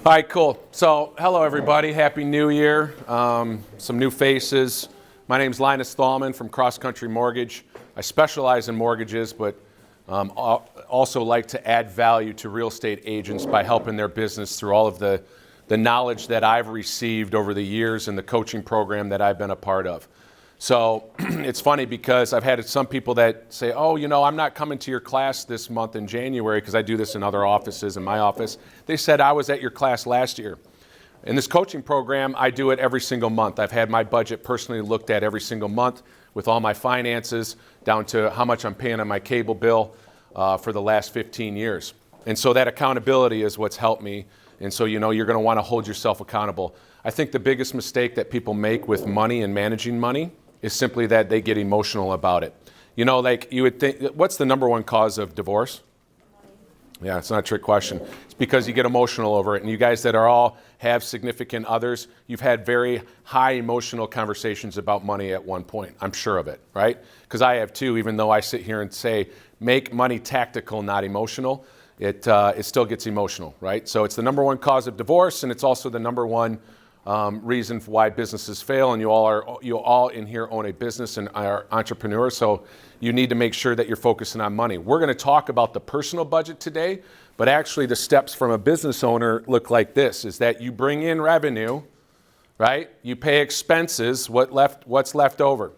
All right, cool. So, hello everybody. Happy New Year. Some new faces. My name's Linus from Cross Country Mortgage. I specialize in mortgages, but also like to add value to real estate agents by helping their business through all of the knowledge that I've received over the years in the coaching program that I've been a part of. So it's funny because I've had some people that say, oh, you know, I'm not coming to your class this month in January because I do this in other offices, in my office. They said I was at your class last year. In this coaching program, I do it every single month. I've had my budget personally looked at every single month with all my finances down to how much I'm paying on my cable bill for the last 15 years. And so that accountability is what's helped me. And so, you know, you're going to want to hold yourself accountable. I think the biggest mistake that people make with money and managing money is simply that they get emotional about it. You know, like you would think, what's the number one cause of divorce? Yeah, it's not a trick question. It's because you get emotional over it. And you guys that are all have significant others, you've had very high emotional conversations about money at one point. I'm sure of it, right? Because I have too, even though I sit here and say, make money tactical, not emotional. It still gets emotional, right? So it's the number one cause of divorce, and it's also the number one reason for why businesses fail. And you all in here own a business and are entrepreneurs, so you need to make sure that you're focusing on money. We're going to talk about the personal budget today, but actually the steps from a business owner look like this: is that you bring in revenue, right? You pay expenses. What's left over?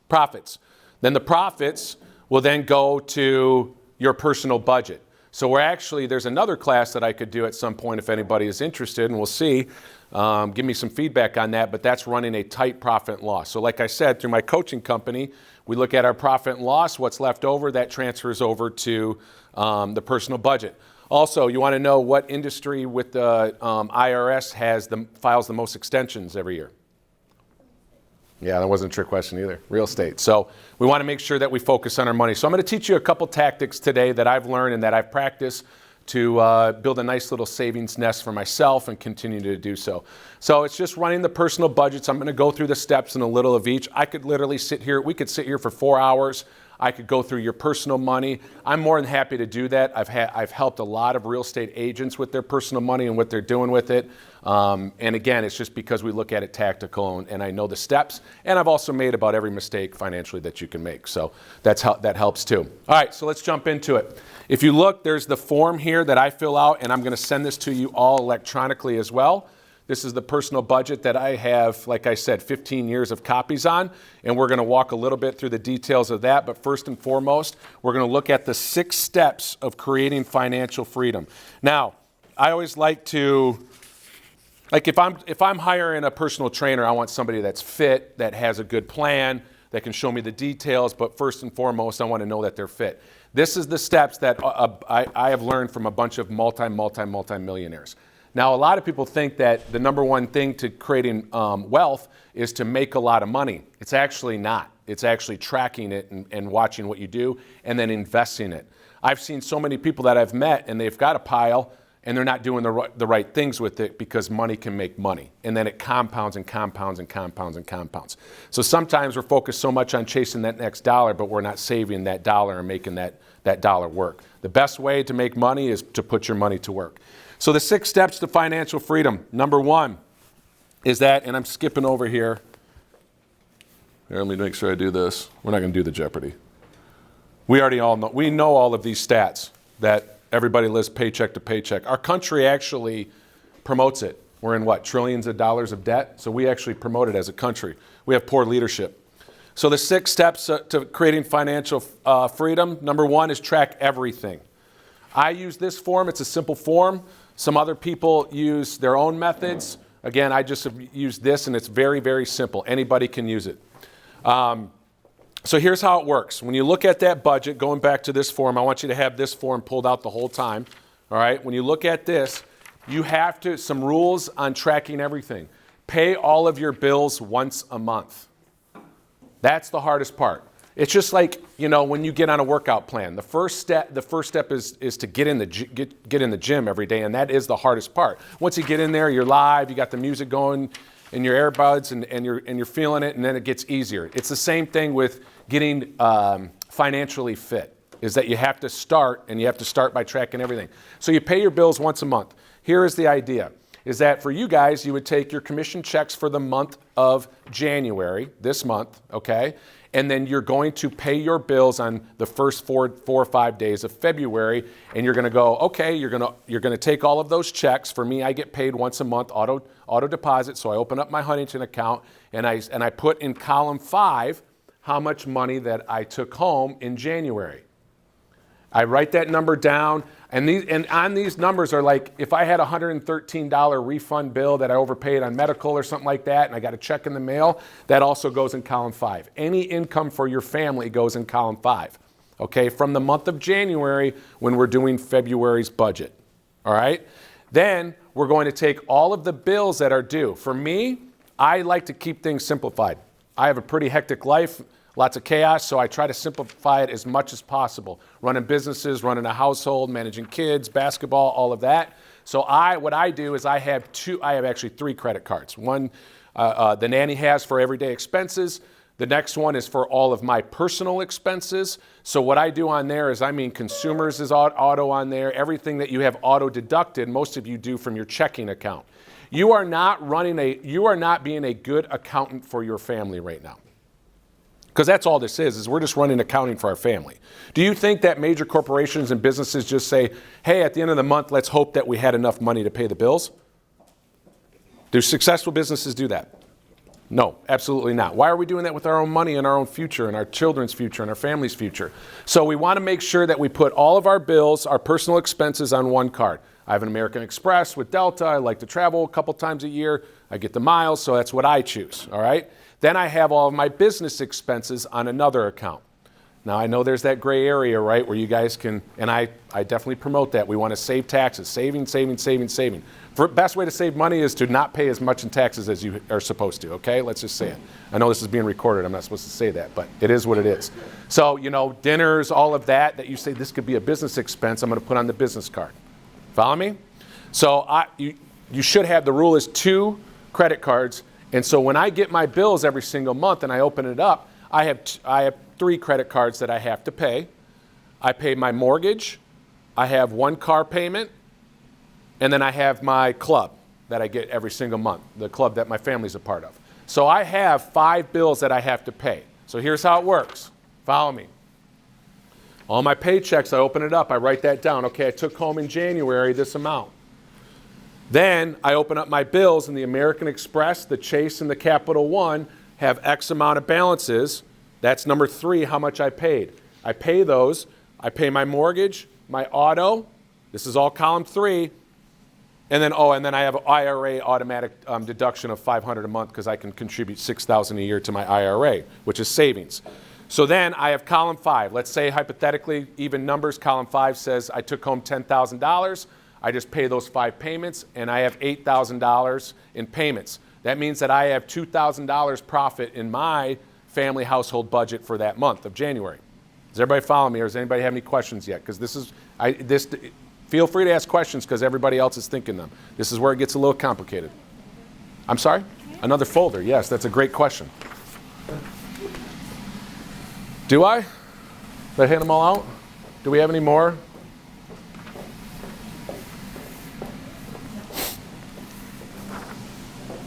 Profits. Then the profits will then go to your personal budget. So there's another class that I could do at some point if anybody is interested, and we'll see. Give me some feedback on that, but that's running a tight profit and loss. So like I said, through my coaching company, we look at our profit and loss, what's left over, that transfers over to the personal budget. Also, you want to know what industry with the IRS files the most extensions every year? Yeah, that wasn't a trick question either. Real estate. So we want to make sure that we focus on our money. So I'm going to teach you a couple tactics today that I've learned and that I've practiced to build a nice little savings nest for myself and continue to do so. So it's just running the personal budgets. I'm going to go through the steps in a little of each. I could literally we could sit here for 4 hours. I could go through your personal money. I'm more than happy to do that. I've helped a lot of real estate agents with their personal money and what they're doing with it. And again, it's just because we look at it tactical and I know the steps. And I've also made about every mistake financially that you can make. So that helps too. All right, so let's jump into it. If you look, there's the form here that I fill out, and I'm going to send this to you all electronically as well. This is the personal budget that I have, like I said, 15 years of copies on, and we're going to walk a little bit through the details of that. But first and foremost, we're going to look at the 6 steps of creating financial freedom. Now, I always like to, if I'm hiring a personal trainer, I want somebody that's fit, that has a good plan, that can show me the details. But first and foremost, I want to know that they're fit. This is the steps that I have learned from a bunch of multi-millionaires. Now, a lot of people think that the number one thing to creating wealth is to make a lot of money. It's actually not. It's actually tracking it and watching what you do and then investing it. I've seen so many people that I've met and they've got a pile and they're not doing the right things with it because money can make money. And then it compounds and compounds and compounds and compounds. So sometimes we're focused so much on chasing that next dollar, but we're not saving that dollar and making that dollar work. The best way to make money is to put your money to work. So the 6 steps to financial freedom. Number 1 is that, and I'm skipping over here. Let me make sure I do this. We're not going to do the Jeopardy. We know all of these stats that everybody lives paycheck to paycheck. Our country actually promotes it. We're in trillions of dollars of debt? So we actually promote it as a country. We have poor leadership. So the 6 steps to creating financial freedom. Number 1 is track everything. I use this form. It's a simple form. Some other people use their own methods. Again, I just have used this, and it's very, very simple. Anybody can use it. So here's how it works. When you look at that budget, going back to this form, I want you to have this form pulled out the whole time. All right? When you look at this, you have some rules on tracking everything. Pay all of your bills once a month. That's the hardest part. It's just like, when you get on a workout plan. The first step is to get in the gym every day, and that is the hardest part. Once you get in there, you're live, you got the music going in your earbuds, and you're feeling it, and then it gets easier. It's the same thing with getting financially fit, is that you have to start, and you have to start by tracking everything. So you pay your bills once a month. Here is the idea, is that for you guys, you would take your commission checks for the month of January, this month, okay? And then you're going to pay your bills on the first four or 5 days of February, and you're going to go, okay, you're going to take all of those checks. For me, I get paid once a month, auto deposit, so I open up my Huntington account, and I put in column 5 how much money that I took home in January. I write that number down, and on these numbers are like, if I had a $113 refund bill that I overpaid on medical or something like that, and I got a check in the mail, that also goes in column 5. Any income for your family goes in column 5, okay, from the month of January when we're doing February's budget, all right? Then we're going to take all of the bills that are due. For me, I like to keep things simplified. I have a pretty hectic life. Lots of chaos, so I try to simplify it as much as possible. Running businesses, running a household, managing kids, basketball, all of that. So what I do is I have actually 3 credit cards. One, the nanny has for everyday expenses. The next one is for all of my personal expenses. So what I do on there is, consumers is auto on there. Everything that you have auto deducted, most of you do from your checking account. You are not being a good accountant for your family right now. Because that's all this is we're just running accounting for our family. Do you think that major corporations and businesses just say, hey, at the end of the month, let's hope that we had enough money to pay the bills? Do successful businesses do that? No, absolutely not. Why are we doing that with our own money and our own future and our children's future and our family's future? So we want to make sure that we put all of our bills, our personal expenses on one card. I have an American Express with Delta. I like to travel a couple times a year. I get the miles, so that's what I choose, all right? Then I have all of my business expenses on another account. Now, I know there's that gray area, right, where you guys can, and I definitely promote that. We want to save taxes, saving. The best way to save money is to not pay as much in taxes as you are supposed to, okay? Let's just say it. I know this is being recorded. I'm not supposed to say that, but it is what it is. So, dinners, all of that you say this could be a business expense, I'm going to put on the business card. Follow me? So you should have, the rule is 2 credit cards. And so when I get my bills every single month and I open it up, I have 3 credit cards that I have to pay. I pay my mortgage, I have 1 car payment, and then I have my club that I get every single month, the club that my family's a part of. So I have 5 bills that I have to pay. So here's how it works. Follow me. All my paychecks, I open it up, I write that down. Okay, I took home in January this amount. Then I open up my bills, and the American Express, the Chase, and the Capital One have X amount of balances. That's number 3, how much I paid. I pay those. I pay my mortgage, my auto. This is all column 3. And then I have an IRA automatic deduction of $500 a month because I can contribute $6,000 a year to my IRA, which is savings. So then I have column 5. Let's say hypothetically, even numbers, column 5 says I took home $10,000. I just pay those 5 payments, and I have $8,000 in payments. That means that I have $2,000 profit in my family household budget for that month of January. Does everybody follow me, or does anybody have any questions yet? Because feel free to ask questions because everybody else is thinking them. This is where it gets a little complicated. I'm sorry? Another folder. Yes, that's a great question. Do I? Did I hand them all out? Do we have any more?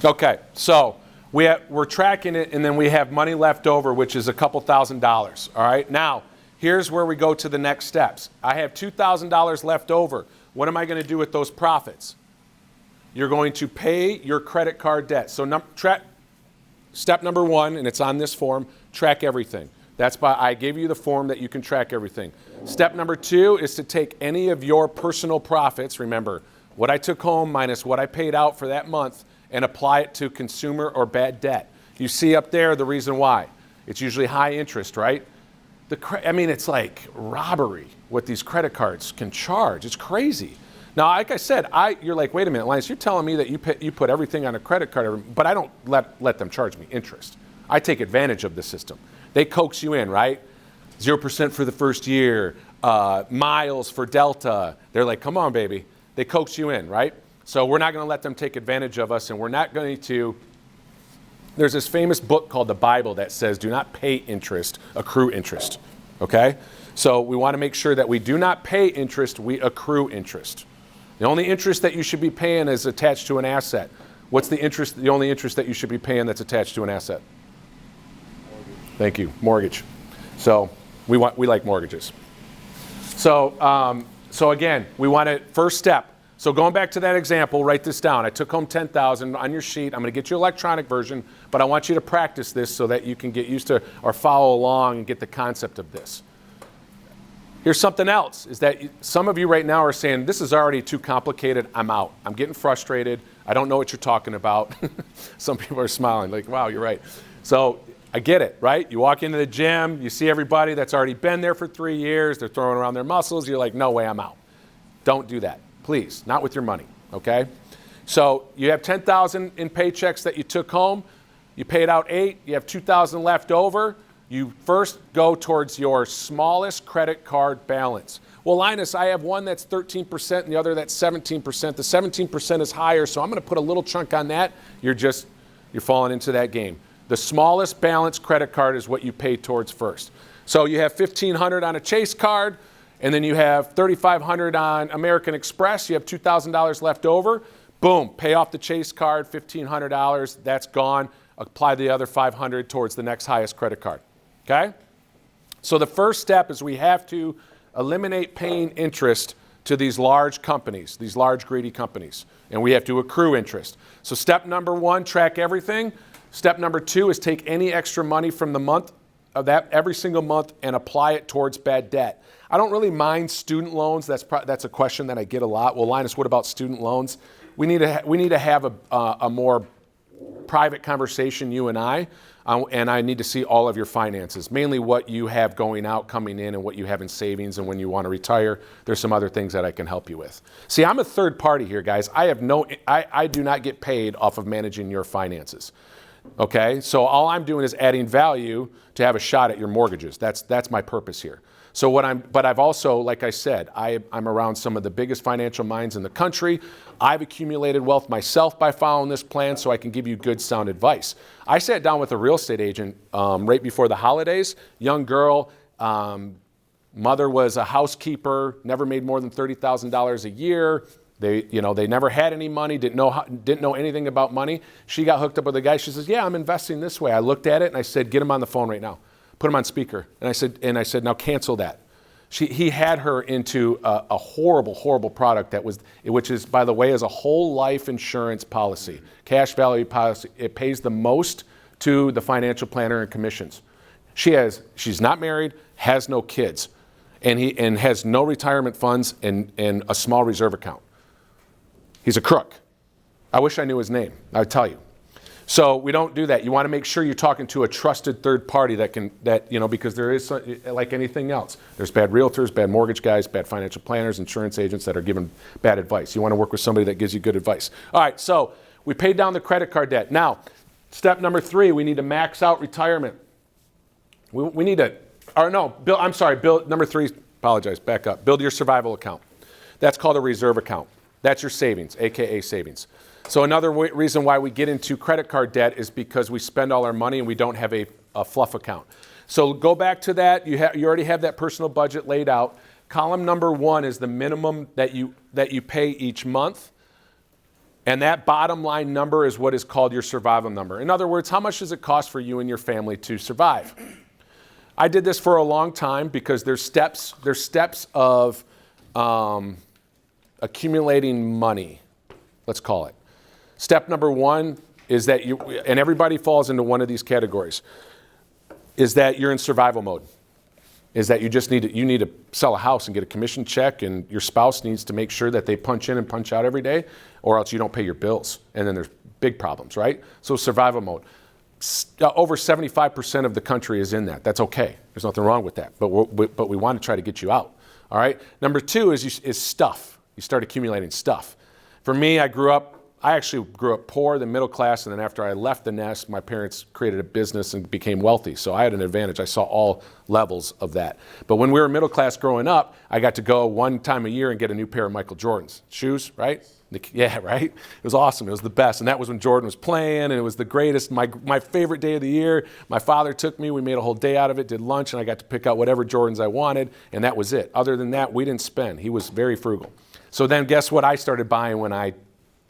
Okay, so we're tracking it, and then we have money left over, which is a couple $1,000s, all right? Now, here's where we go to the next steps. I have $2,000 left over. What am I going to do with those profits? You're going to pay your credit card debt. So step number 1, and it's on this form, track everything. I gave you the form that you can track everything. Step number 2 is to take any of your personal profits, remember, what I took home minus what I paid out for that month, and apply it to consumer or bad debt. You see up there the reason why. It's usually high interest, right? It's like robbery what these credit cards can charge. It's crazy. Now, like I said, you're like, wait a minute, Linus, you're telling me that you put everything on a credit card, but I don't let them charge me interest. I take advantage of the system. They coax you in, right? 0% for the first year, miles for Delta. They're like, come on, baby. They coax you in, right? So we're not going to let them take advantage of us, and we're not going to. There's this famous book called the Bible that says, do not pay interest, accrue interest, okay? So we want to make sure that we do not pay interest, we accrue interest, The only interest that you should be paying is attached to an asset. What's the interest? The only interest that you should be paying that's attached to an asset? Mortgage. Thank you, mortgage. So we like mortgages. So so again, we want to first step. So going back to that example, write this down. I took home $10,000 on your sheet. I'm going to get you an electronic version, but I want you to practice this so that you can get used to or follow along and get the concept of this. Here's something else, is that some of you right now are saying, this is already too complicated, I'm out. I'm getting frustrated, I don't know what you're talking about. Some people are smiling, like, wow, you're right. So I get it, right? You walk into the gym, you see everybody that's already been there for 3 years, they're throwing around their muscles, you're like, no way, I'm out. Don't do that, please, not with your money, okay? So you have $10,000 in paychecks that you took home, you paid out $8,000, you have $2,000 left over. You first go towards your smallest credit card balance. Well, Linus, I have one that's 13% and the other that's 17%. The 17% is higher, so I'm going to put a little chunk on that. You're falling into that game. The smallest balance credit card is what you pay towards first. So you have $1,500 on a Chase card, and then you have $3,500 on American Express. You have $2,000 left over. Boom, pay off the Chase card, $1,500. That's gone. Apply the other $500 towards the next highest credit card. Okay? So the first step is we have to eliminate paying interest to these large companies, these large greedy companies, and we have to accrue interest. So step number 1, track everything. Step number 2 is take any extra money from the month of that every single month and apply it towards bad debt. I don't really mind student loans. That's a question that I get a lot. Well, Linus, what about student loans? We need to have a more private conversation, you and I need to see all of your finances, mainly what you have going out, coming in, and what you have in savings, and when you want to retire. There's some other things that I can help you with. See, I'm a third party here, guys. I do not get paid off of managing your finances. Okay, so all I'm doing is adding value to have a shot at your mortgages. That's my purpose here. So but I've also, like I said, I'm around some of the biggest financial minds in the country. I've accumulated wealth myself by following this plan, so I can give you good, sound advice. I sat down with a real estate agent right before the holidays. Young girl, mother was a housekeeper, never made more than $30,000 a year. They never had any money, didn't know anything about money. She got hooked up with a guy. She says, "Yeah, I'm investing this way." I looked at it and I said, "Get him on the phone right now. Put him on speaker." And I said, "Now cancel that." He had her into a horrible product which is, by the way, is a whole life insurance policy, cash value policy. It pays the most to the financial planner and commissions. She's not married, has no kids, and has no retirement funds and a small reserve account. He's a crook. I wish I knew his name. I'd tell you. So we don't do that. You want to make sure you're talking to a trusted third party because there is, like anything else, there's bad realtors, bad mortgage guys, bad financial planners, insurance agents that are giving bad advice. You want to work with somebody that gives you good advice. All right, so we paid down the credit card debt. Now, step number 3, we need to max out retirement. We need to, build, number 3, apologize, back up. Build your survival account. That's called a reserve account. That's your savings, AKA savings. So another reason why we get into credit card debt is because we spend all our money and we don't have a fluff account. So go back to that. You already have that personal budget laid out. Column number 1 is the minimum that you pay each month. And that bottom line number is what is called your survival number. In other words, how much does it cost for you and your family to survive? I did this for a long time because there's steps of accumulating money, let's call it. Step number 1 is that and everybody falls into one of these categories, is that you're in survival mode. Is that you need to sell a house and get a commission check, and your spouse needs to make sure that they punch in and punch out every day, or else you don't pay your bills. And then there's big problems, right? So survival mode. Over 75% of the country is in that. That's okay. There's nothing wrong with that. But we want to try to get you out. All right? Number 2 is stuff. You start accumulating stuff. For me, I actually grew up poor, then middle class, and then after I left the nest, my parents created a business and became wealthy. So I had an advantage. I saw all levels of that. But when we were middle class growing up, I got to go one time a year and get a new pair of Michael Jordan's shoes, right? Yeah, right? It was awesome. It was the best. And that was when Jordan was playing, and it was the greatest, my favorite day of the year. My father took me. We made a whole day out of it, did lunch, and I got to pick out whatever Jordans I wanted, and that was it. Other than that, we didn't spend. He was very frugal. So then guess what I started buying when I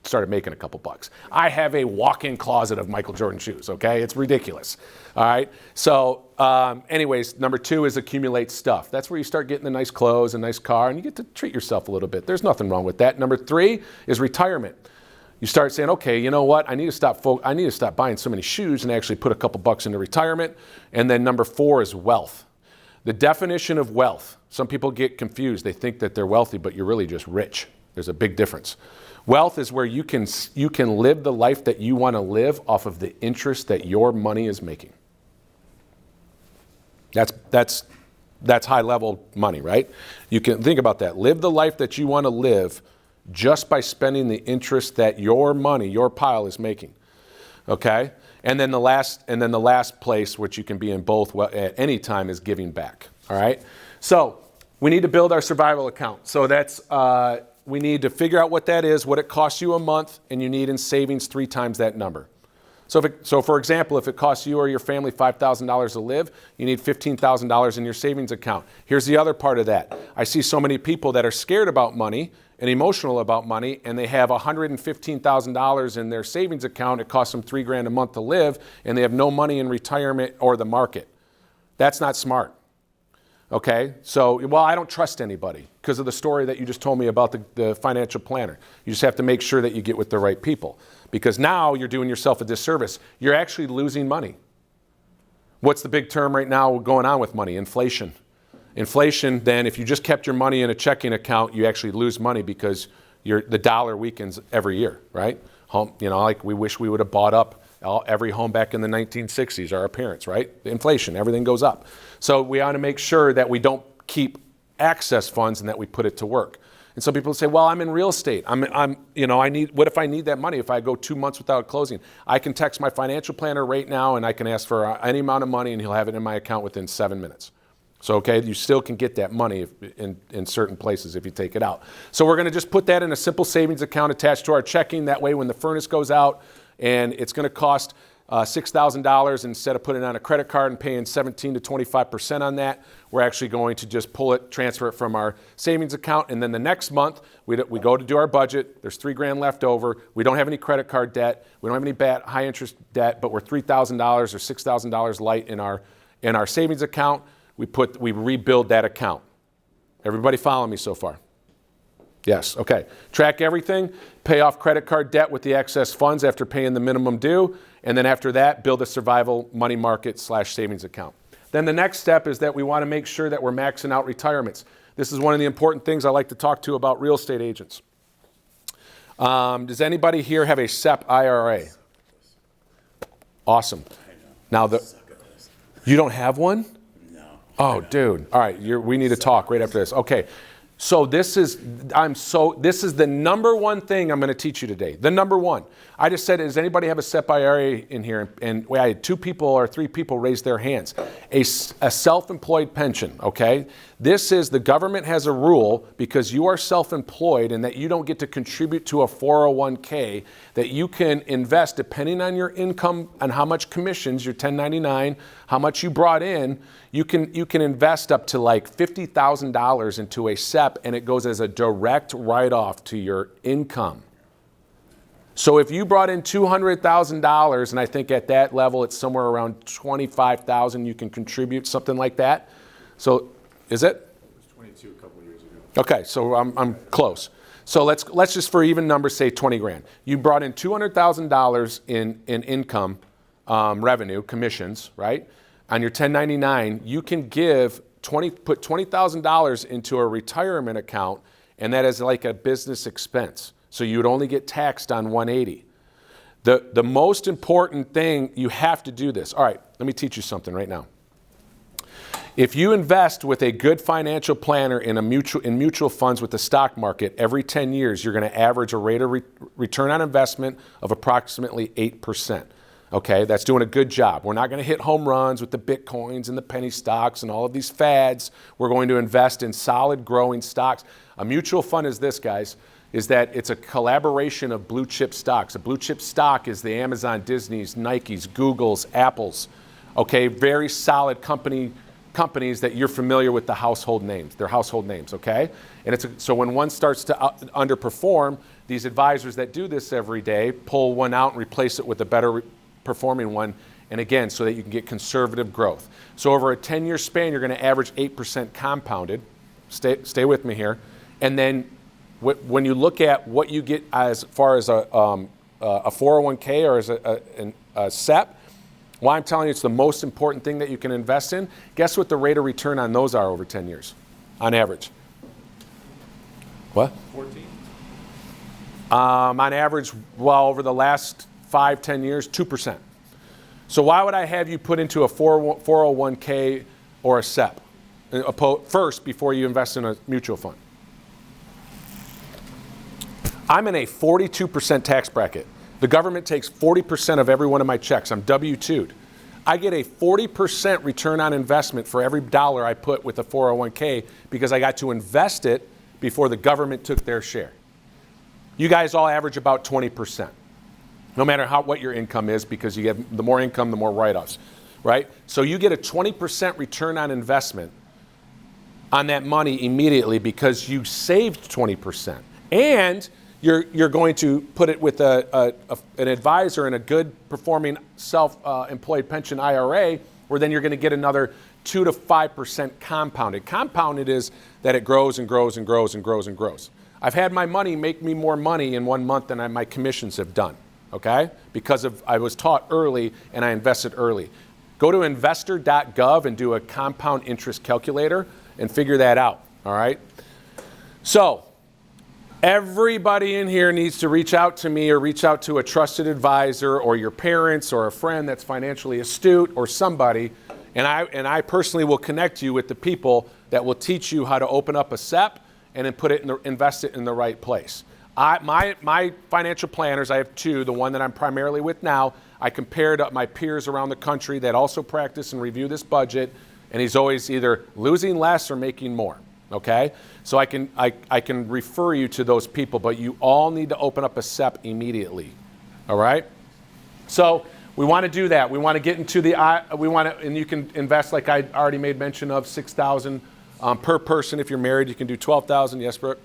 started making a couple bucks? I have a walk-in closet of Michael Jordan shoes, okay? It's ridiculous, all right? So anyways, number 2 is accumulate stuff. That's where you start getting the nice clothes, a nice car, and you get to treat yourself a little bit. There's nothing wrong with that. Number 3 is retirement. You start saying, okay, you know what? I need to stop buying so many shoes and actually put a couple bucks into retirement. And then number 4 is wealth. The definition of wealth. Some people get confused. They think that they're wealthy, but you're really just rich. There's a big difference. Wealth is where you can live the life that you want to live off of the interest that your money is making. That's high level money, right? You can think about that. Live the life that you want to live just by spending the interest that your money, your pile is making. Okay? And then the last place which you can be in both at any time is giving back. All right? So we need to build our survival account. So that's we need to figure out what that is, what it costs you a month, and you need in savings 3 times that number. So for example, if it costs you or your family $5,000 to live, you need $15,000 in your savings account. Here's the other part of that. I see so many people that are scared about money and emotional about money, and they have $115,000 in their savings account. It costs them $3,000 a month to live, and they have no money in retirement or the market. That's not smart. Okay, so, well, I don't trust anybody because of the story that you just told me about the financial planner. You just have to make sure that you get with the right people, because now you're doing yourself a disservice. You're actually losing money. What's the big term right now going on with money? Inflation. Inflation, then, if you just kept your money in a checking account, you actually lose money because the dollar weakens every year, right? Like we wish we would have bought up every home back in the 1960s, our parents, right? Inflation, everything goes up. So we ought to make sure that we don't keep excess funds and that we put it to work. And some people say, well, I'm in real estate. What if I need that money if I go 2 months without closing? I can text my financial planner right now and I can ask for any amount of money and he'll have it in my account within 7 minutes. So, okay, you still can get that money in certain places if you take it out. So we're going to just put that in a simple savings account attached to our checking. That way when the furnace goes out, and it's going to cost $6,000, instead of putting it on a credit card and paying 17 to 25% on that, we're actually going to just transfer it from our savings account. And then the next month, we go to do our budget. There's $3,000 left over. We don't have any credit card debt. We don't have any high interest debt, but we're $3,000 or $6,000 light in our savings account. We rebuild that account. Everybody follow me so far? Yes, okay. Track everything, pay off credit card debt with the excess funds after paying the minimum due, and then after that, build a survival money market / savings account. Then the next step is that we want to make sure that we're maxing out retirements. This is one of the important things I like to talk to about real estate agents. Does anybody here have a SEP IRA? Awesome. Now, you don't have one? No. Oh, dude. All right, we need to talk right after this. Okay. So this is the number one thing I'm going to teach you today. The number one. I just said, does anybody have a SEP IRA in here? And I had 2 people or 3 people raise their hands. A self-employed pension, okay? This is, the government has a rule because you are self-employed and that you don't get to contribute to a 401k, that you can invest depending on your income and how much commissions, your 1099, how much you brought in, you can invest up to like $50,000 into a SEP, and it goes as a direct write-off to your income. So if you brought in $200,000, and I think at that level it's somewhere around $25,000 you can contribute, something like that. So is it? It was 22 a couple of years ago. Okay, so I'm close. So let's just, for even numbers, say 20 grand. You brought in $200,000 in income, revenue, commissions, right? On your 1099, you can put $20,000 into a retirement account, and that is like a business expense. So you would only get taxed on 180. The most important thing, you have to do this. All right, let me teach you something right now. If you invest with a good financial planner in mutual funds with the stock market, every 10 years, you're going to average a rate of return on investment of approximately 8%. Okay, that's doing a good job. We're not going to hit home runs with the Bitcoins and the penny stocks and all of these fads. We're going to invest in solid growing stocks. A mutual fund is this, guys, is that it's a collaboration of blue chip stocks. A blue chip stock is the Amazon, Disney's, Nike's, Google's, Apple's. Okay, very solid company companies that you're familiar with the household names. They're household names, okay? And so when one starts to underperform, these advisors that do this every day pull one out and replace it with a better performing one. And again, so that you can get conservative growth. So over a 10-year span, you're going to average 8% compounded. Stay with me here. And then when you look at what you get as far as a 401k or as a SEP, why I'm telling you it's the most important thing that you can invest in, guess what the rate of return on those are over 10 years, on average? What? 14. On average, well, over the last 5-10 years, 2%. So why would I have you put into a 401k or a SEP first before you invest in a mutual fund? I'm in a 42% tax bracket. The government takes 40% of every one of my checks. I'm W-2'd. I get a 40% return on investment for every dollar I put with a 401k because I got to invest it before the government took their share. You guys all average about 20%, no matter what your income is, because you have the more income, the more write-offs, right? So you get a 20% return on investment on that money immediately because you saved 20%. And you're going to put it with an advisor in a good performing self-employed pension IRA, where then you're going to get another 2 to 5% compounded. Compounded is that it grows and grows and grows and grows and grows. I've had my money make me more money in 1 month than my commissions have done, okay? Because I was taught early and I invested early. Go to investor.gov and do a compound interest calculator and figure that out, all right? So, everybody in here needs to reach out to me or reach out to a trusted advisor or your parents or a friend that's financially astute or somebody, and I personally will connect you with the people that will teach you how to open up a SEP and then invest it in the right place. My financial planners, I have 2. The one that I'm primarily with now, I compared up my peers around the country that also practice and review this budget, and he's always either losing less or making more. Okay, so I can refer you to those people, but you all need to open up a SEP immediately. All right. So we want to do that. We want to get into and you can invest, like I already made mention of, $6,000 per person. If you're married, you can do $12,000. Yes, Brooke.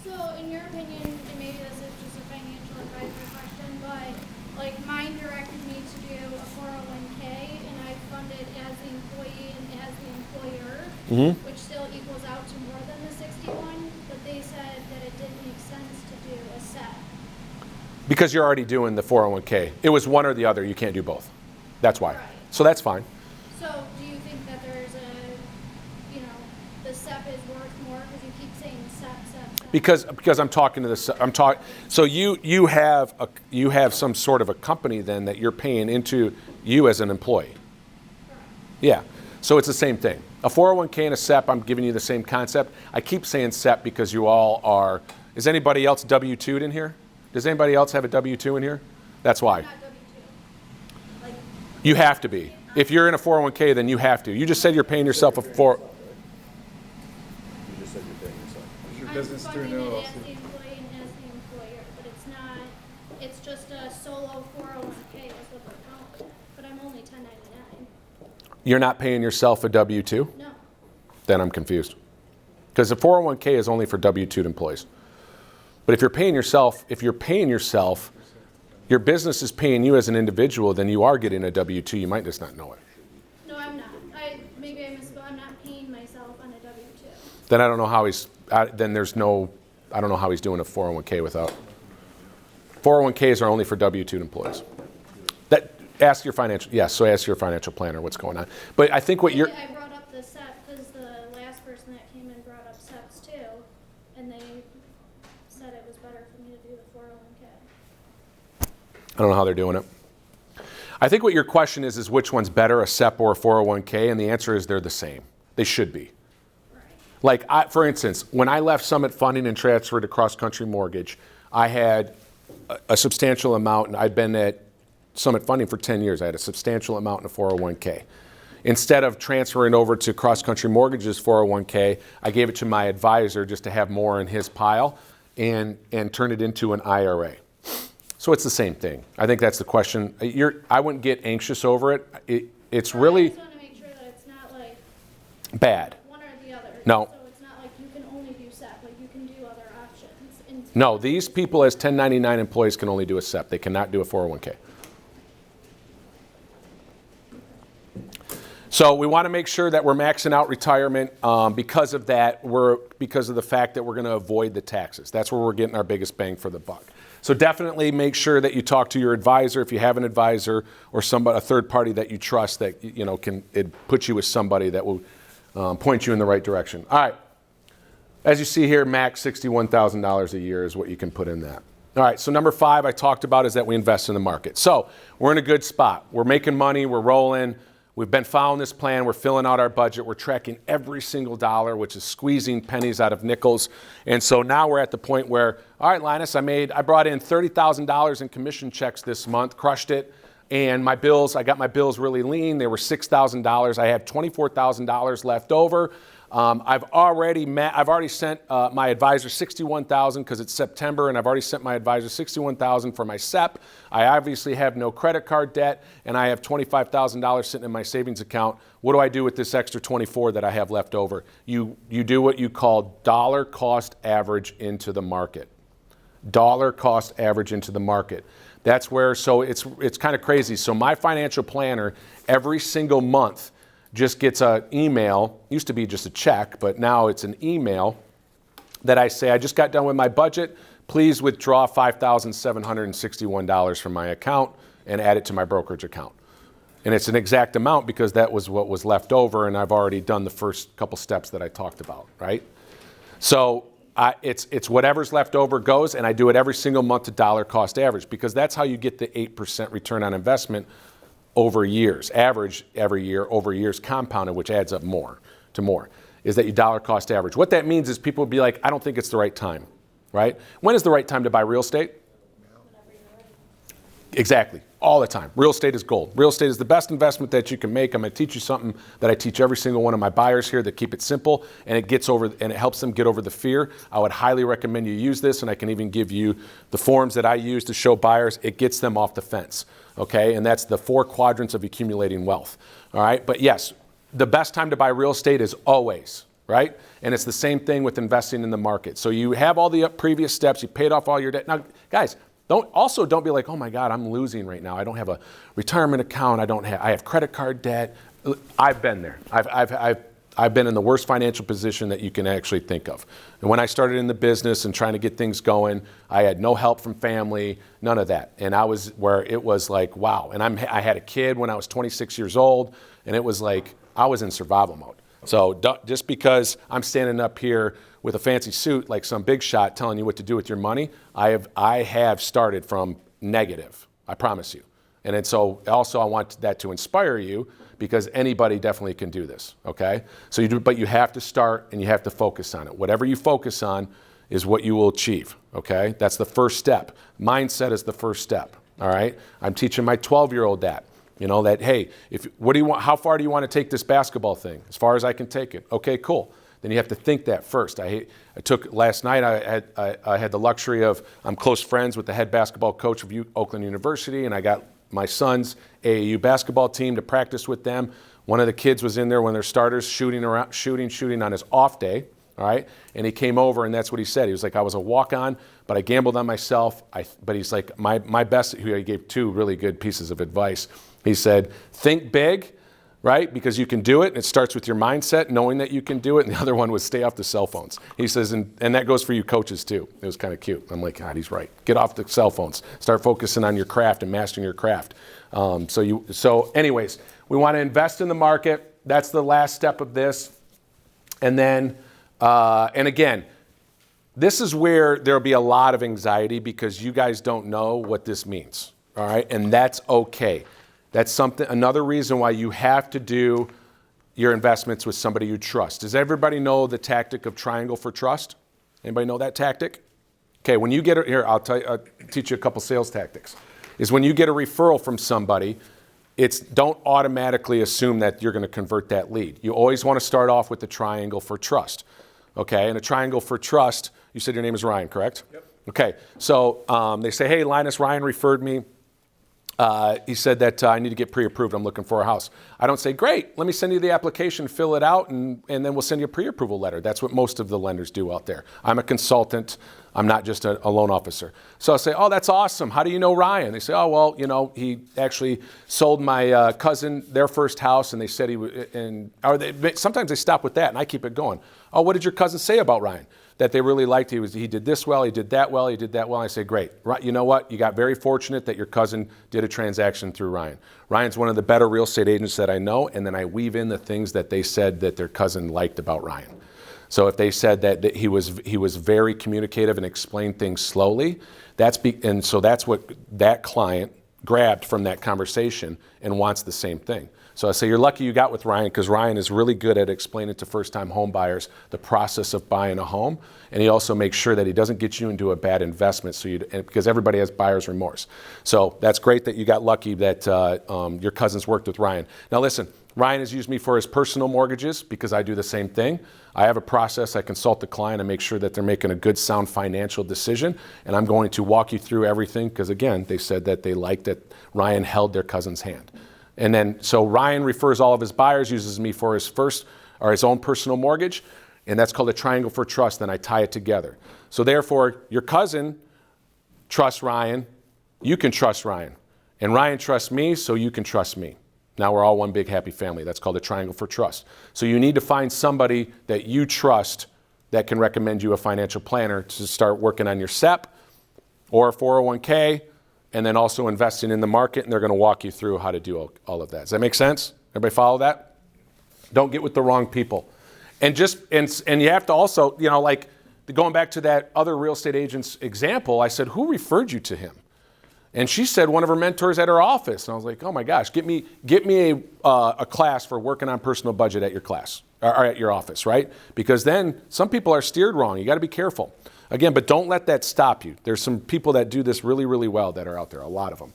So, in your opinion, and maybe this is just a financial advisor question, but like mine directed me to do a 401k, and I funded as the employee and as the employer, which still equals out to more than the 61. But they said that it didn't make sense to do a SEP. Because you're already doing the 401k. It was one or the other. You can't do both. That's why. Right. So that's fine. So, do you think that there's the SEP is worth more because you keep saying SEP? Because I'm talking to the so you have some sort of a company then that you're paying into you as an employee. Yeah. So it's the same thing. A 401k and a SEP, I'm giving you the same concept. I keep saying SEP because you all are. Is anybody else W-2'd in here? Does anybody else have a W-2 in here? That's why. Not W-2. Like, You have to be. If you're in a 401k, then you have to. You just said you're paying yourself a four. You just said you're paying yourself. Is your I'm business through an funding it LLC? as the employee and as the employer, but it's not, it's just a solo 401k is what they're calling it, but I'm only 1099. You're not paying yourself a W-2? No. Then I'm confused. Because the 401k is only for W-2 employees. But if you're paying yourself, your business is paying you as an individual, then you are getting a W-2. You might just not know it. No, I'm not. Maybe I misspoke. I'm not paying myself on a W-2. Then I don't know how I don't know how he's doing a 401k without. 401ks are only for W-2 employees. Ask your financial planner what's going on. But I think what you're. I brought up the SEP because the last person that came in brought up SEPs too, and they said it was better for me to do the 401k. I don't know how they're doing it. I think what your question is which one's better, a SEP or a 401k? And the answer is they're the same. They should be. Right. Like, for instance, when I left Summit Funding and transferred to Cross Country Mortgage, I had a substantial amount, and I'd been at Summit Funding for 10 years. I had a substantial amount in a 401k. Instead of transferring over to Cross Country Mortgage's 401k, I gave it to my advisor just to have more in his pile and turn it into an IRA. So it's the same thing. I think that's the question. I wouldn't get anxious over it. It's really. I just want to make sure that it's not One or the other. No. So it's not like you can only do SEP, like you can do other options. No, these people as 1099 employees can only do a SEP. They cannot do a 401k. So we want to make sure that we're maxing out retirement because of that. Because of the fact that we're going to avoid the taxes. That's where we're getting our biggest bang for the buck. So definitely make sure that you talk to your advisor if you have an advisor or a third party that you trust that can put you with somebody that will point you in the right direction. All right. As you see here, max $61,000 a year is what you can put in that. All right, so number 5 I talked about is that we invest in the market. So we're in a good spot. We're making money, we're rolling. We've been following this plan. We're filling out our budget. We're tracking every single dollar, which is squeezing pennies out of nickels. And so now we're at the point where, all right, Linus, I brought in $30,000 in commission checks this month, crushed it. And I got my bills really lean. They were $6,000. I have $24,000 left over. I've already sent my advisor $61,000 because it's September, and I've already sent my advisor $61,000 for my SEP. I obviously have no credit card debt, and I have $25,000 sitting in my savings account. What do I do with this extra $24,000 that I have left over? You do what you call dollar cost average into the market. Dollar cost average into the market. That's where, so it's kind of crazy. So my financial planner every single month just gets an email, used to be just a check, but now it's an email that I say, I just got done with my budget. Please withdraw $5,761 from my account and add it to my brokerage account. And it's an exact amount because that was what was left over, and I've already done the first couple steps that I talked about, right? So it's whatever's left over goes, and I do it every single month to dollar cost average because that's how you get the 8% return on investment over years, average every year, over years compounded, which adds up more, is that you dollar cost average. What that means is people will be like, I don't think it's the right time, right? When is the right time to buy real estate? Exactly, all the time. Real estate is gold. Real estate is the best investment that you can make. I'm going to teach you something that I teach every single one of my buyers here that keep it simple, and it helps them get over the fear. I would highly recommend you use this, and I can even give you the forms that I use to show buyers. It gets them off the fence, okay? And that's the 4 quadrants of accumulating wealth, all right? But yes, the best time to buy real estate is always, right? And it's the same thing with investing in the market. So you have all the previous steps. You paid off all your debt. Now, guys, don't be like, oh my God, I'm losing right now. I don't have a retirement account. I have credit card debt. I've been there. I've been in the worst financial position that you can actually think of. And when I started in the business and trying to get things going, I had no help from family, none of that. And I was where it was like, wow. And I had a kid when I was 26 years old, and it was like, I was in survival mode. So just because I'm standing up here with a fancy suit like some big shot telling you what to do with your money, I have started from negative, I promise you. And so also I want that to inspire you because anybody definitely can do this, okay? But you have to start and you have to focus on it. Whatever you focus on is what you will achieve, okay? That's the first step. Mindset is the first step, all right? I'm teaching my 12-year-old that. That, hey, how far do you want to take this basketball thing? As far as I can take it. Okay, cool. Then you have to think that first. Last night I had the luxury of, I'm close friends with the head basketball coach of Oakland University, and I got my son's AAU basketball team to practice with them. One of the kids was in there, one of their starters, shooting on his off day, all right? And he came over, and that's what he said. He was like, I was a walk-on, but I gambled on myself. But he's like, my best, he gave 2 really good pieces of advice. He said, think big, right? Because you can do it. And it starts with your mindset, knowing that you can do it. And the other one was stay off the cell phones. He says, and that goes for you coaches too. It was kind of cute. I'm like, God, he's right. Get off the cell phones. Start focusing on your craft and mastering your craft. So anyways, we want to invest in the market. That's the last step of this. And then, and again, this is where there'll be a lot of anxiety because you guys don't know what this means. All right. And that's okay. That's another reason why you have to do your investments with somebody you trust. Does everybody know the tactic of triangle for trust? Anybody know that tactic? Okay, when you get it, here, I'll teach you a couple sales tactics. Is when you get a referral from somebody, don't automatically assume that you're going to convert that lead. You always want to start off with the triangle for trust. Okay, and a triangle for trust, you said your name is Ryan, correct? Yep. Okay, so they say, hey, Linus, Ryan referred me. he said that I need to get pre-approved. I'm looking for a house. I don't say, great, let me send you the application, fill it out, and then we'll send you a pre-approval letter. That's what most of the lenders do out there. I'm a consultant. I'm not just a loan officer. So I'll say, oh, that's awesome. How do you know Ryan? They say, oh, well, you know, he actually sold my cousin their first house, and they said he would, sometimes they stop with that, and I keep it going. Oh, what did your cousin say about Ryan? That they really liked. He did this well, he did that well, he did that well. And I say, great. You know what? You got very fortunate that your cousin did a transaction through Ryan. Ryan's one of the better real estate agents that I know, and then I weave in the things that they said that their cousin liked about Ryan. So if they said that he was very communicative and explained things slowly, and so that's what that client grabbed from that conversation and wants the same thing. So I say you're lucky you got with Ryan, because Ryan is really good at explaining to first-time home buyers the process of buying a home, and he also makes sure that he doesn't get you into a bad investment. Because everybody has buyer's remorse. So that's great that you got lucky that your cousins worked with Ryan. Now listen, Ryan has used me for his personal mortgages because I do the same thing. I have a process. I consult the client and make sure that they're making a good, sound financial decision, and I'm going to walk you through everything because, again, they said that they liked that Ryan held their cousin's hand. And then, so Ryan refers all of his buyers, uses me for his own personal mortgage, and that's called a triangle for trust. Then I tie it together. So therefore, your cousin trusts Ryan, you can trust Ryan, and Ryan trusts me, so you can trust me. Now we're all one big happy family. That's called a triangle for trust. So you need to find somebody that you trust that can recommend you a financial planner to start working on your SEP or a 401k, and then also investing in the market, and they're going to walk you through how to do all of that. Does that make sense? Everybody follow that? Don't get with the wrong people. And you have to also, you know, like going back to that other real estate agent's example, I said, who referred you to him? And she said one of her mentors at her office. And I was like, oh my gosh, get me a class for working on personal budget at your class, or at your office, right? Because then some people are steered wrong. You got to be careful. Again, but don't let that stop you. There's some people that do this really, really well that are out there, a lot of them.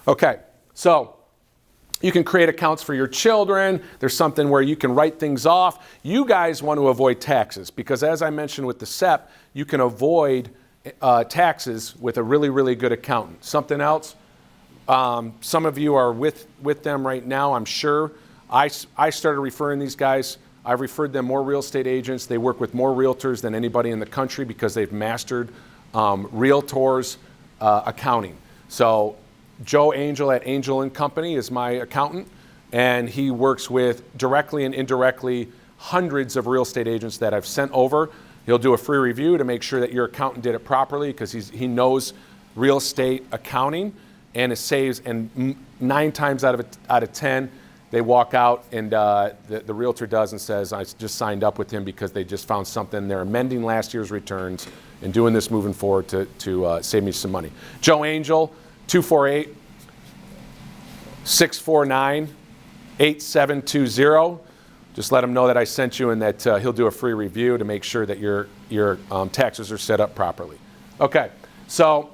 Okay, so you can create accounts for your children. There's something where you can write things off. You guys want to avoid taxes because, as I mentioned with the SEP, you can avoid taxes with a really, really good accountant. Something else, some of you are with them right now, I'm sure. I started referring these guys. I've referred them more real estate agents. They work with more realtors than anybody in the country because they've mastered realtors accounting. So Joe Angel at Angel & Company is my accountant, and he works with directly and indirectly hundreds of real estate agents that I've sent over. He'll do a free review to make sure that your accountant did it properly because he knows real estate accounting, and it saves. And 9 times out of 10, they walk out and the realtor does and says, I just signed up with him because they just found something. They're amending last year's returns and doing this moving forward to save me some money. Joe Angel, 248-649-8720. Just let him know that I sent you and that he'll do a free review to make sure that your taxes are set up properly. Okay, so,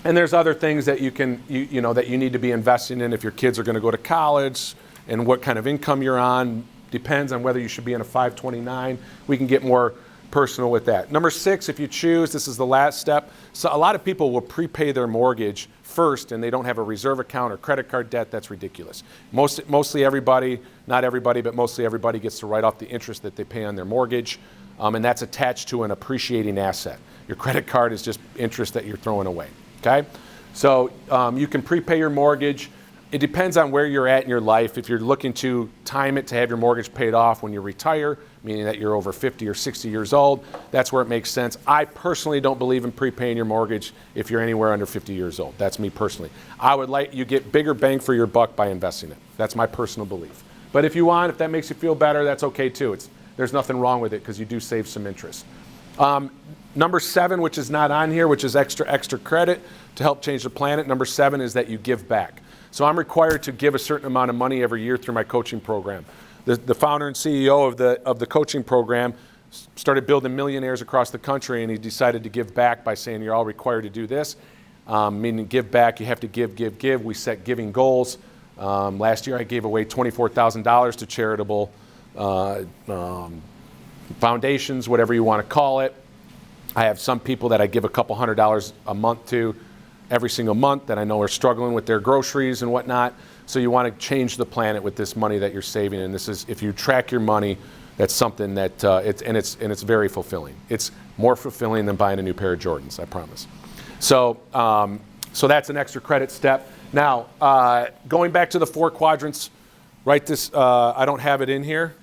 and there's other things that you can, that you need to be investing in if your kids are going to go to college and what kind of income you're on. Depends on whether you should be in a 529. We can get more personal with that. Number 6, if you choose, this is the last step. So a lot of people will prepay their mortgage first and they don't have a reserve account or credit card debt. That's ridiculous. Mostly everybody, not everybody, but mostly everybody gets to write off the interest that they pay on their mortgage, and that's attached to an appreciating asset. Your credit card is just interest that you're throwing away, okay? So you can prepay your mortgage. It depends on where you're at in your life. If you're looking to time it to have your mortgage paid off when you retire, meaning that you're over 50 or 60 years old, that's where it makes sense. I personally don't believe in prepaying your mortgage if you're anywhere under 50 years old. That's me personally. I would like you get bigger bang for your buck by investing it. That's my personal belief. But if you want, if that makes you feel better, that's okay too. There's nothing wrong with it because you do save some interest. Number 7, which is not on here, which is extra credit to help change the planet. Number 7 is that you give back. So I'm required to give a certain amount of money every year through my coaching program. The founder and CEO of the coaching program started building millionaires across the country, and he decided to give back by saying you're all required to do this, meaning give back. You have to give. We set giving goals. Last year I gave away $24,000 to charitable foundations, whatever you want to call it. I have some people that I give a couple $100 a month to, every single month that I know are struggling with their groceries and whatnot. So you want to change the planet with this money that you're saving. And this is, if you track your money, that's something that it's very fulfilling. It's more fulfilling than buying a new pair of Jordans, I promise. So so that's an extra credit step. Now, going back to the 4 quadrants, write this. I don't have it in here.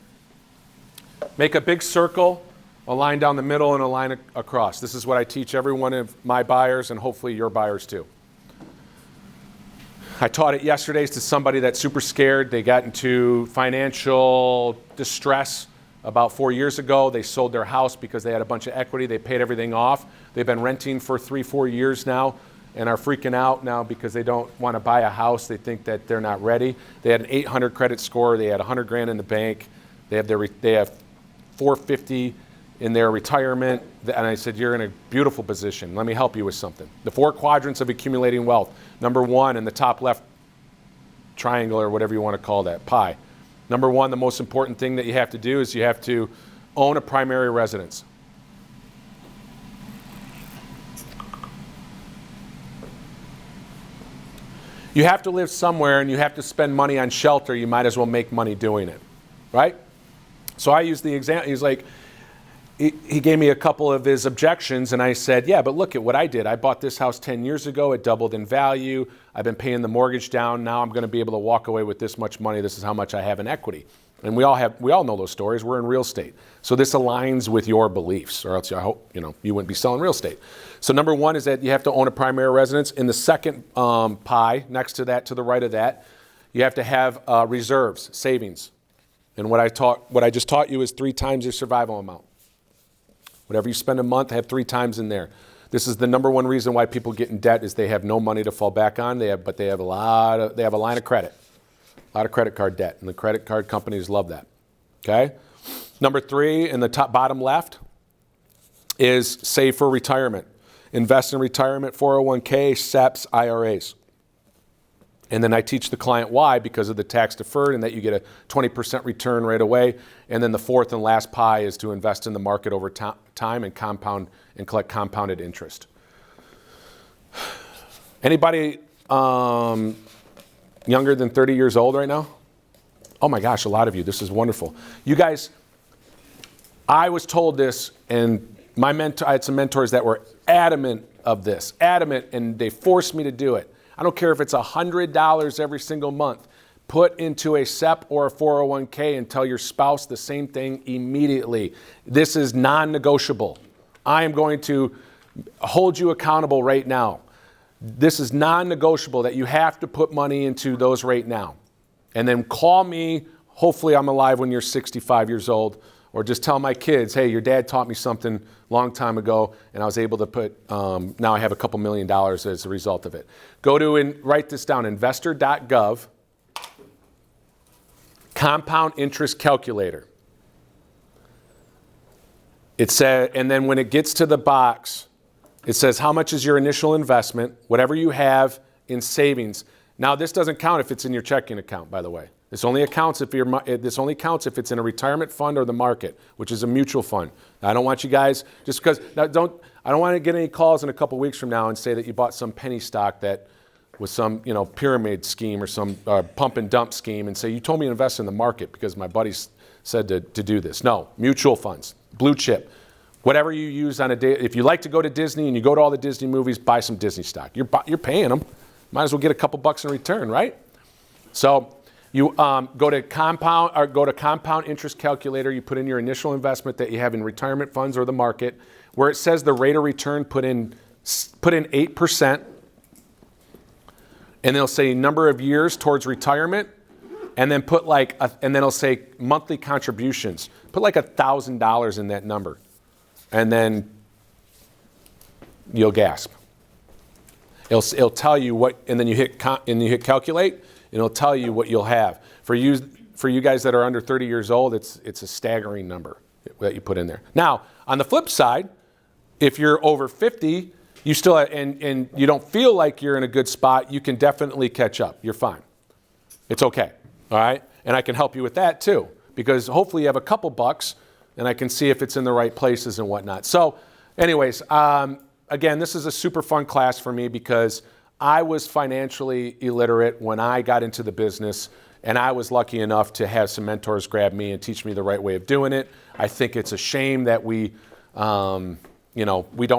Make a big circle, a line down the middle, and a line across. This is what I teach every one of my buyers, and hopefully your buyers too. I taught it yesterday to somebody that's super scared. They got into financial distress about 4 years ago. They sold their house because they had a bunch of equity. They paid everything off. They've been renting for 3-4 years now and are freaking out now because they don't want to buy a house. They think that they're not ready. They had an 800 credit score. They had 100 grand in the bank. They have 450 in their retirement. And I said, you're in a beautiful position. Let me help you with something. The 4 quadrants of accumulating wealth. Number 1 in the top left triangle, or whatever you want to call that, pie. Number 1, the most important thing that you have to do is you have to own a primary residence. You have to live somewhere and you have to spend money on shelter. You might as well make money doing it, right? So I used the example. He's like, he gave me a couple of his objections, and I said, yeah, but look at what I did. I bought this house 10 years ago. It doubled in value. I've been paying the mortgage down. Now I'm going to be able to walk away with this much money. This is how much I have in equity. And we all know those stories. We're in real estate. So this aligns with your beliefs, or else I hope you wouldn't be selling real estate. So number 1 is that you have to own a primary residence. In the second pie, next to that, to the right of that, you have to have reserves, savings. And what I just taught you is 3 times your survival amount. Whatever you spend a month, have 3 times in there. This is the number 1 reason why people get in debt is they have no money to fall back on. They have a line of credit, a lot of credit card debt, and the credit card companies love that. Okay. Number 3 in the top bottom left is save for retirement. Invest in retirement, 401k, SEPs, IRAs. And then I teach the client why, because of the tax deferred and that you get a 20% return right away. And then the 4th and last pie is to invest in the market over time and compound and collect compounded interest. Anybody younger than 30 years old right now? Oh my gosh, a lot of you. This is wonderful. You guys, I was told this, and I had some mentors that were adamant of this, and they forced me to do it. I don't care if it's $100 every single month. Put into a SEP or a 401k and tell your spouse the same thing immediately. This is non-negotiable. I am going to hold you accountable right now. This is non-negotiable that you have to put money into those right now. And then call me. Hopefully I'm alive when you're 65 years old. Or just tell my kids, hey, your dad taught me something a long time ago, and I was able to put, now I have a couple $1 million as a result of it. Go to and write this down, investor.gov, compound interest calculator. It said, and then when it gets to the box, it says how much is your initial investment, whatever you have in savings. Now this doesn't count if it's in your checking account, by the way. This only counts if it's in a retirement fund or the market, which is a mutual fund. Now, I don't want you guys just because I don't want to get any calls in a couple weeks from now and say that you bought some penny stock that was some pyramid scheme or some pump and dump scheme and say you told me to invest in the market because my buddies said to do this. No, mutual funds, blue chip, whatever you use on a day. If you like to go to Disney and you go to all the Disney movies, buy some Disney stock. You're paying them. Might as well get a couple bucks in return, right? So. You go to compound interest calculator. You put in your initial investment that you have in retirement funds or the market. Where it says the rate of return, put in 8%, and they'll say number of years towards retirement, and then and then it'll say monthly contributions. Put like $1,000 in that number, and then you'll gasp. It'll tell you what, and then you hit calculate. It'll tell you what you'll have. For you guys that are under 30 years old, it's a staggering number that you put in there. Now, on the flip side, if you're over 50, you still and you don't feel like you're in a good spot, you can definitely catch up. You're fine. It's okay. All right? And I can help you with that too, because hopefully you have a couple bucks and I can see if it's in the right places and whatnot. So anyways, again, this is a super fun class for me because I was financially illiterate when I got into the business, and I was lucky enough to have some mentors grab me and teach me the right way of doing it. I think it's a shame that we don't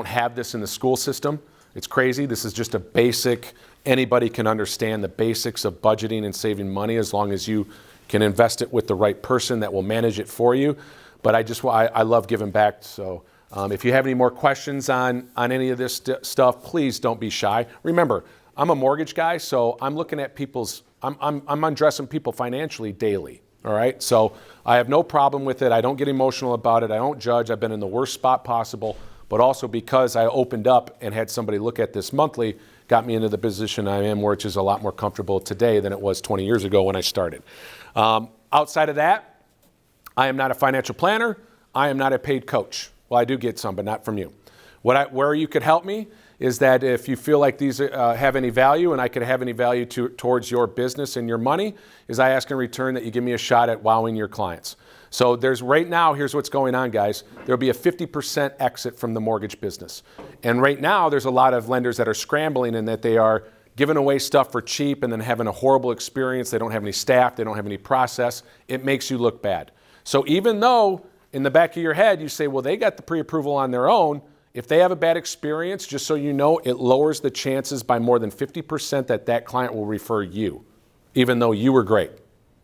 have this in the school system. It's crazy. This is just a basic, anybody can understand the basics of budgeting and saving money as long as you can invest it with the right person that will manage it for you. But I love giving back. So if you have any more questions on any of this stuff, please don't be shy. Remember, I'm a mortgage guy, so I'm looking at I'm undressing people financially daily. All right. So I have no problem with it. I don't get emotional about it. I don't judge. I've been in the worst spot possible, but also because I opened up and had somebody look at this monthly, got me into the position I am, which is a lot more comfortable today than it was 20 years ago when I started. Outside of that, I am not a financial planner. I am not a paid coach. Well, I do get some, but not from you. Where you could help me is that if you feel like these have any value and I could have any value towards your business and your money, is I ask in return that you give me a shot at wowing your clients. So right now, here's what's going on, guys. There'll be a 50% exit from the mortgage business. And right now, there's a lot of lenders that are scrambling in that they are giving away stuff for cheap and then having a horrible experience. They don't have any staff. They don't have any process. It makes you look bad. So even though in the back of your head, you say, well, they got the pre-approval on their own. If they have a bad experience, just so you know, it lowers the chances by more than 50% that client will refer you, even though you were great,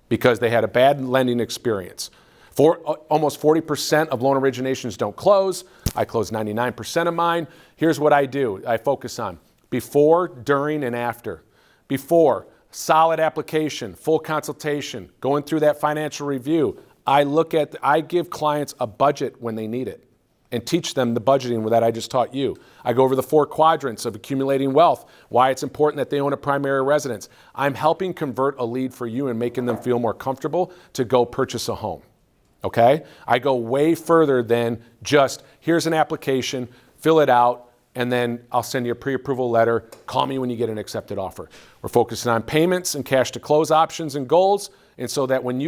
because they had a bad lending experience. Almost 40% of loan originations don't close. I close 99% of mine. Here's what I do. I focus on before, during, and after. Before, solid application, full consultation, going through that financial review. I give clients a budget when they need it and teach them the budgeting that I just taught you. I go over the 4 quadrants of accumulating wealth, why it's important that they own a primary residence. I'm helping convert a lead for you and making them feel more comfortable to go purchase a home. Okay? I go way further than just, here's an application, fill it out, and then I'll send you a pre-approval letter. Call me when you get an accepted offer. We're focusing on payments and cash to close options and goals. And so that when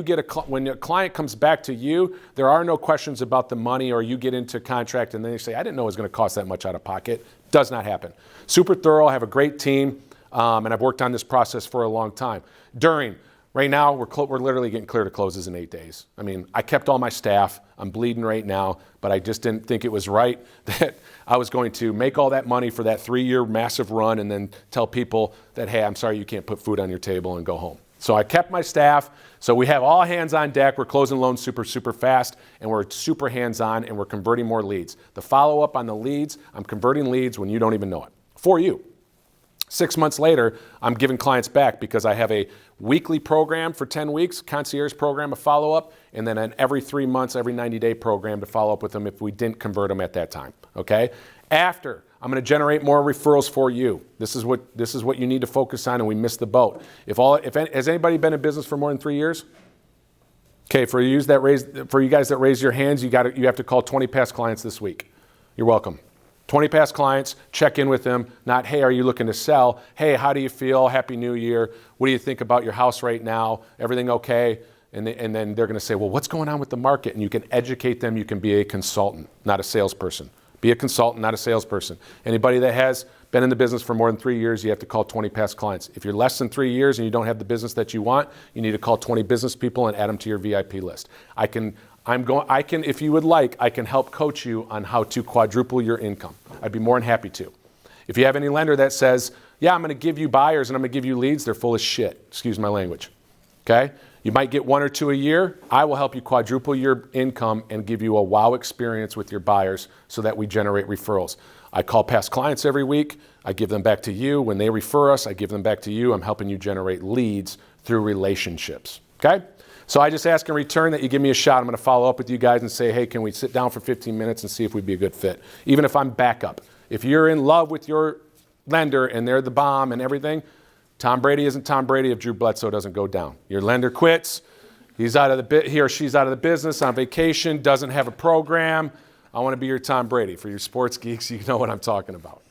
a client comes back to you, there are no questions about the money, or you get into contract and then they say, I didn't know it was going to cost that much out of pocket. Does not happen. Super thorough. I have a great team, and I've worked on this process for a long time. Right now, we're literally getting clear to closes in 8 days. I mean, I kept all my staff. I'm bleeding right now, but I just didn't think it was right that I was going to make all that money for that 3-year massive run and then tell people that, hey, I'm sorry you can't put food on your table and go home. So I kept my staff. So we have all hands on deck. We're closing loans super, super fast, and we're super hands-on, and we're converting more leads. The follow-up on the leads, I'm converting leads when you don't even know it. For you. 6 months later, I'm giving clients back because I have a weekly program for 10 weeks, concierge program, a follow-up, and then an every 3 months, every 90-day program to follow up with them if we didn't convert them at that time, okay? After, I'm going to generate more referrals for you. This is what you need to focus on, and we missed the boat. Has anybody been in business for more than 3 years? Okay, for you guys that raise your hands, you have to call 20 past clients this week. You're welcome. 20 past clients, check in with them, not, hey, are you looking to sell? Hey, how do you feel? Happy New Year. What do you think about your house right now? Everything okay? And then they're going to say, well, what's going on with the market? And you can educate them. You can be a consultant, not a salesperson. Be a consultant, not a salesperson. Anybody that has been in the business for more than 3 years, you have to call 20 past clients. If you're less than 3 years and you don't have the business that you want, you need to call 20 business people and add them to your VIP list. If you would like, I can help coach you on how to quadruple your income. I'd be more than happy to. If you have any lender that says, yeah, I'm going to give you buyers and I'm going to give you leads, they're full of shit. Excuse my language. Okay? You might get 1 or 2 a year. I will help you quadruple your income and give you a wow experience with your buyers so that we generate referrals. I call past clients every week. I give them back to you. When they refer us, I give them back to you. I'm helping you generate leads through relationships. Okay? So I just ask in return that you give me a shot. I'm going to follow up with you guys and say, hey, can we sit down for 15 minutes and see if we'd be a good fit? Even if I'm backup. If you're in love with your lender and they're the bomb and everything, Tom Brady isn't Tom Brady if Drew Bledsoe doesn't go down. Your lender quits. He or she's out of the business, on vacation, doesn't have a program. I want to be your Tom Brady. For your sports geeks, you know what I'm talking about.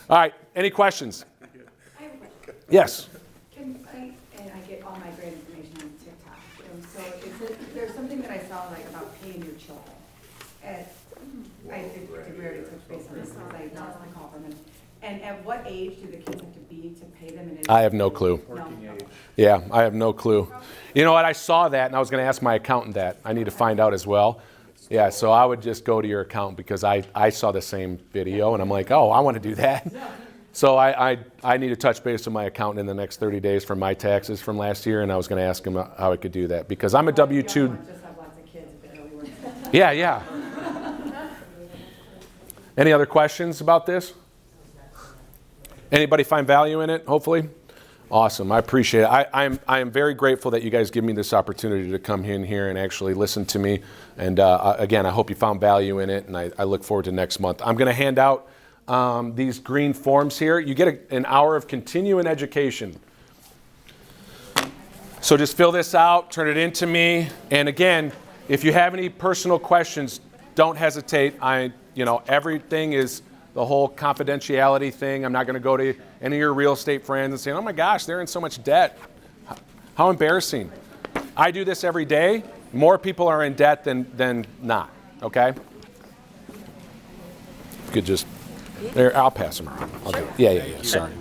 All right. Any questions? I have a question. Yes. I get all my great information on TikTok. So there's something that I saw about paying your children. I already touched base on this because I lost my call from him. And at what age do the kids have to be an issue. I have no clue. No. Yeah, I have no clue. You know what? I saw that, and I was going to ask my accountant that. I need to find out as well. Yeah, so I would just go to your accountant because I saw the same video, and I'm like, oh, I want to do that. So I need to touch base with my accountant in the next 30 days for my taxes from last year, and I was going to ask him how I could do that because I'm a W-2. Just have lots of kids if they really want to. Yeah, yeah. Any other questions about this? Anybody find value in it, hopefully? Awesome, I appreciate it. I am very grateful that you guys give me this opportunity to come in here and actually listen to me. And again, I hope you found value in it, and I look forward to next month. I'm going to hand out these green forms here. You get an hour of continuing education. So just fill this out, turn it in to me. And again, if you have any personal questions, don't hesitate. Everything is the whole confidentiality thing. I'm not going to go to any of your real estate friends and say, oh my gosh, they're in so much debt. How embarrassing. I do this every day. More people are in debt than not, okay? You could just, there, I'll pass them around. Okay. Yeah, sorry.